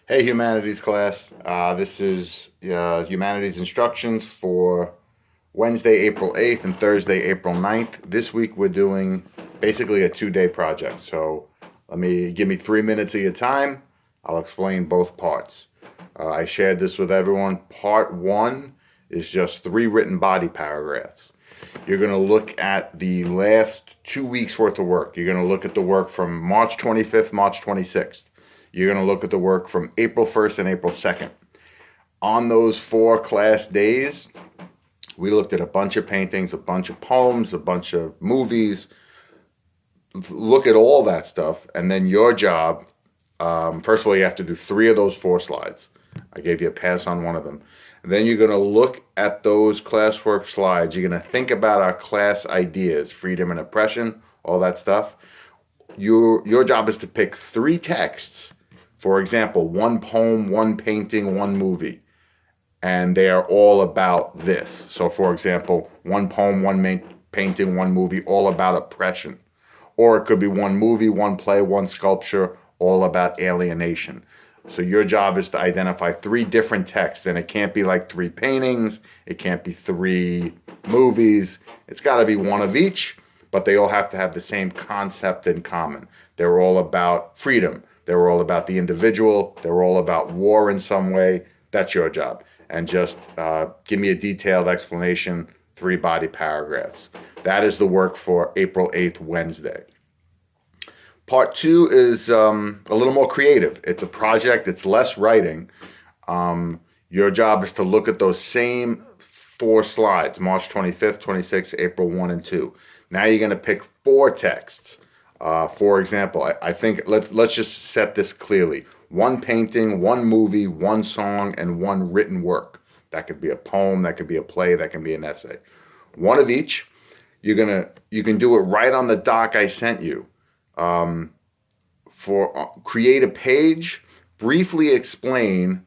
Hey, Humanities class. This is Humanities instructions for Wednesday, April 8th and Thursday, April 9th. This week we're doing basically a 2-day project. So give me 3 minutes of your time. I'll explain both parts. I shared this with everyone. Part 1 is just 3 written body paragraphs. You're going to look at the last 2 weeks worth of work. You're going to look at the work from March 25th, March 26th. You're going to look at the work from April 1st and April 2nd. On those 4 class days, we looked at a bunch of paintings, a bunch of poems, a bunch of movies. Look at all that stuff, and then your job, first of all, you have to do 3 of those 4 slides. I gave you a pass on one of them. And then you're going to look at those classwork slides. You're going to think about our class ideas, freedom and oppression, all that stuff. Your job is to pick 3 texts. For example, 1 poem, 1 painting, 1 movie. And they are all about this. So for example, 1 poem, 1 painting, 1 movie, all about oppression. Or it could be 1 movie, 1 play, 1 sculpture, all about alienation. So your job is to identify 3 different texts, and it can't be like 3 paintings, it can't be 3 movies. It's got to be 1 of each, but they all have to have the same concept in common. They're all about freedom. They're all about the individual. They're all about war in some way. That's your job. And just give me a detailed explanation, 3 body paragraphs. That is the work for April 8th, Wednesday. Part 2 is a little more creative. It's a project. It's less writing. Your job is to look at those same 4 slides, March 25th, 26th, April 1 and 2. Now you're going to pick 4 texts. For example, I think let's just set this clearly. 1 painting, 1 movie, 1 song, and 1 written work. That could be a poem, that could be a play, that can be an essay. 1 of each. You can do it right on the doc I sent you. Create a page, briefly explain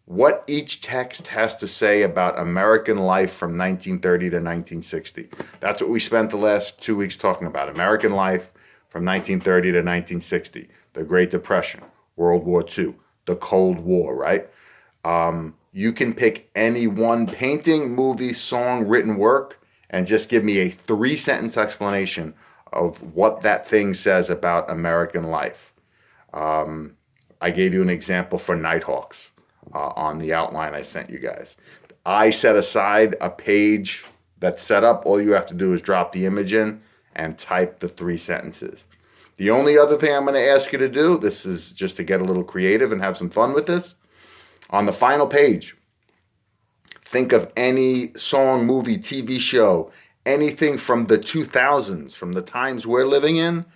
what each text has to say about American life from 1930 to 1960. That's what we spent the last 2 weeks talking about. American life from 1930 to 1960. The Great Depression, World War II, the Cold War, right? You can pick any 1 painting, movie, song, written work, and just give me a 3-sentence explanation of what that thing says about American life. I gave you an example for Nighthawks on the outline I sent you guys. I set aside a page that's set up. All you have to do is drop the image in and type the 3 sentences. The only other thing I'm going to ask you to do, this is just to get a little creative and have some fun with this. On the final page, think of any song, movie, TV show, anything from the 2000s, from the times we're living in.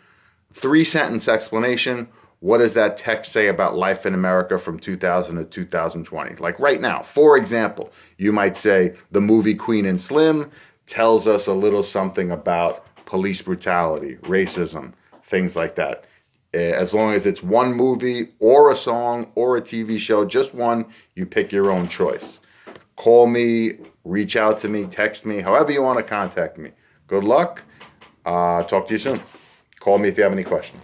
3-sentence explanation. What does that text say about life in America from 2000 to 2020? Like right now, for example, you might say the movie Queen and Slim tells us a little something about police brutality, racism, things like that. As long as it's 1 movie or a song or a TV show, just 1, you pick your own choice. Call me, reach out to me, text me, however you want to contact me. Good luck. Talk to you soon. Call me if you have any questions.